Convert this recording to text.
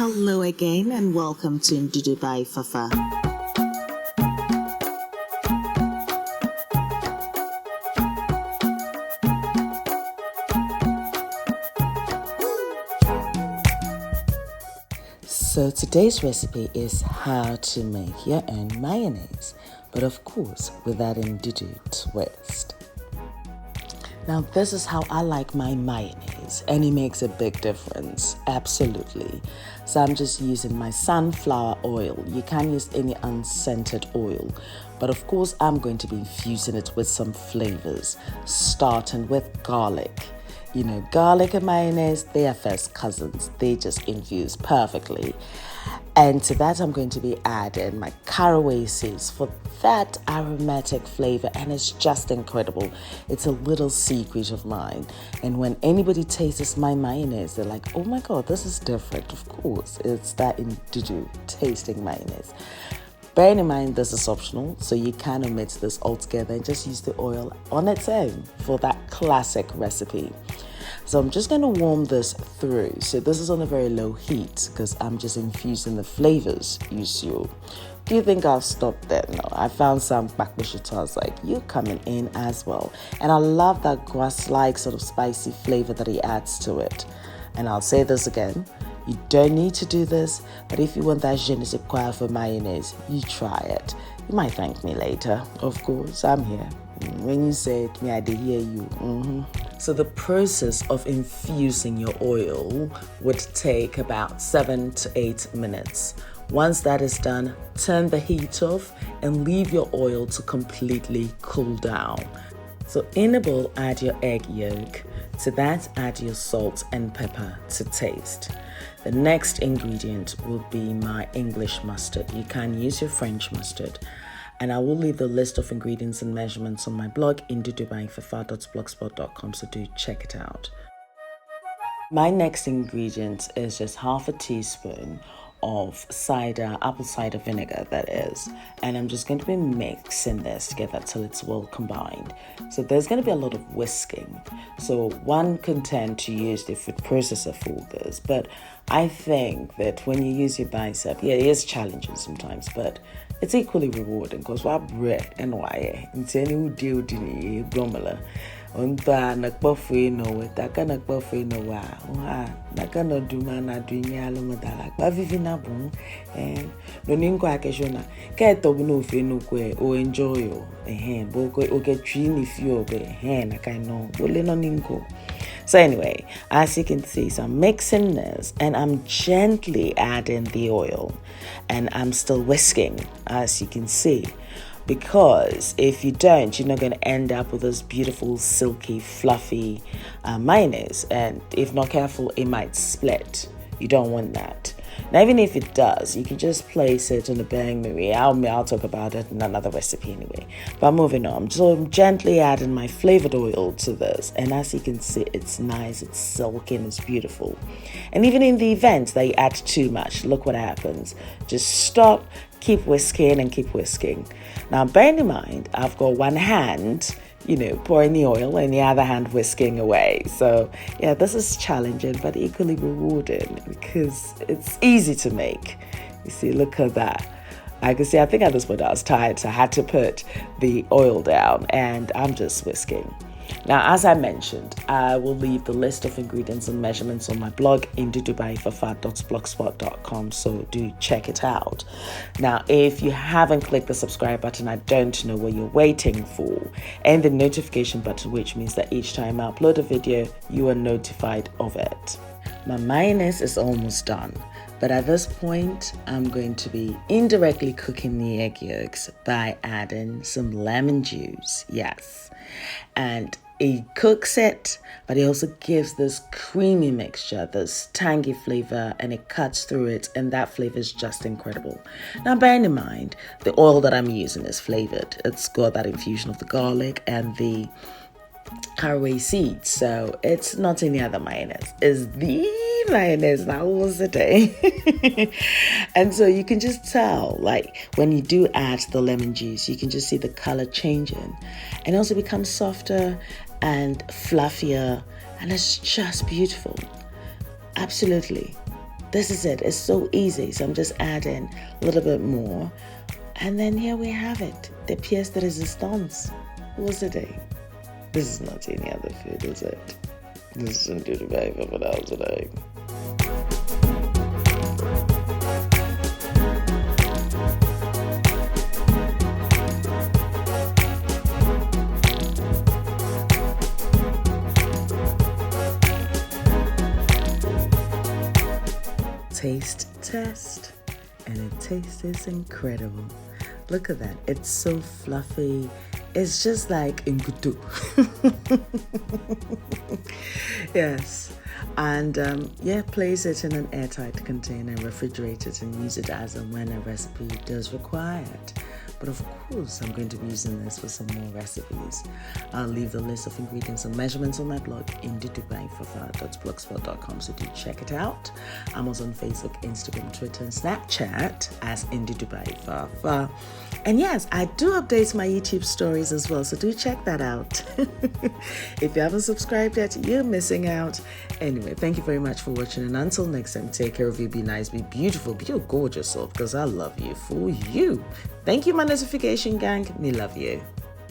Hello again and welcome to Ndudu by Fafa. So today's recipe is how to make your own mayonnaise, but of course with that Ndudu twist. Now this is how I like my mayonnaise, and it makes a big difference, absolutely. So I'm just using my sunflower oil. You can use any unscented oil, but of course I'm going to be infusing it with some flavors, starting with garlic. You know, garlic and mayonnaise, they are first cousins. They just infuse perfectly. And to that, I'm going to be adding my caraway seeds for that aromatic flavor, and it's just incredible. It's a little secret of mine. And when anybody tastes my mayonnaise, they're like, oh my God, this is different. Of course, it's that Ndudu tasting mayonnaise. Bearing in mind this is optional, so you can omit this altogether and just use the oil on its own for that classic recipe. So I'm just going to warm this through. So this is on a very low heat because I'm just infusing the flavors, you see. Do you think I'll stop there? No, I found some bakbishitas like you coming in as well. And I love that grass-like sort of spicy flavor that he adds to it. And I'll say this again. You don't need to do this, but if you want that je ne sais quoi for mayonnaise, you try it. You might thank me later. Of course, I'm here. When you say it, me, I did hear you. So the process of infusing your oil would take about 7 to 8 minutes. Once that is done, turn the heat off and leave your oil to completely cool down. So in a bowl, add your egg yolk. To that, add your salt and pepper to taste. The next ingredient will be my English mustard. You can use your French mustard. And I will leave the list of ingredients and measurements on my blog, ndudubyfafa.blogspot.com, so do check it out. My next ingredient is just half a teaspoon of apple cider vinegar, that is, and I'm just going to be mixing this together till it's well combined. So there's going to be a lot of whisking, so one can tend to use the food processor for this, but I think that when you use your bicep, it is challenging sometimes, but it's equally rewarding because we're bread and wire into any deal bromela. Unta nakpofwe no wetaka nakpofwe no wa naka no duma na dunya lo madala ba vivina bon no ninko akeshona ke to no fe no kwe o enjoy o boko o ke twini fio be naka no bole no ninko. So anyway, as you can see, so I'm mixing this and I'm gently adding the oil and I'm still whisking, as you can see. Because if you don't, you're not going to end up with this beautiful, silky, fluffy mayonnaise. And if not careful, it might split. You don't want that. Now, even if it does, you can just place it on a bain-marie. I'll talk about it in another recipe anyway. But moving on, so I'm gently adding my flavored oil to this. And as you can see, it's nice, it's silky, and it's beautiful. And even in the event that you add too much, look what happens. Just stop, keep whisking and keep whisking. Now, bear in mind, I've got one hand, pouring the oil and the other hand whisking away. So, yeah, this is challenging but equally rewarding because it's easy to make. You see, look at that. I can see, I think at this point I was tired, so I had to put the oil down and I'm just whisking. Now, as I mentioned, I will leave the list of ingredients and measurements on my blog, ndudubyfafa.blogspot.com, so do check it out. Now, if you haven't clicked the subscribe button, I don't know what you're waiting for, and the notification button, which means that each time I upload a video, you are notified of it. My mayonnaise is almost done, but at this point, I'm going to be indirectly cooking the egg yolks by adding some lemon juice, yes. And it cooks it, but it also gives this creamy mixture, this tangy flavor, and it cuts through it, and that flavor is just incredible. Now, bearing in mind, the oil that I'm using is flavored. It's got that infusion of the garlic and the caraway seeds, so it's not any other mayonnaise. It's the mayonnaise now was the day. And so you can just tell, like when you do add the lemon juice, you can just see the color changing, and also becomes softer and fluffier, and it's just beautiful. Absolutely. this is it. It's so easy. So I'm just adding a little bit more. And then here we have it. The pièce de résistance. What's the day? This is not any other food, is it? This is Ndudu by Fafa today. Taste test, and the taste is incredible. Look at that. It's so fluffy. It's just like Ndudu. Yes. And place it in an airtight container, refrigerate it, and use it as and when a recipe does require it. But of course, I'm going to be using this for some more recipes. I'll leave the list of ingredients and measurements on my blog, indudubyfafa.blogspot.com, so do check it out. I'm also on Facebook, Instagram, Twitter, and Snapchat as Ndudu. And yes, I do update my YouTube stories as well, so do check that out. If you haven't subscribed yet, you're missing out. Anyway, thank you very much for watching, and until next time, take care of you, be nice, be beautiful, be your gorgeous self, because I love you for you. Thank you, my notification gang. Me love you.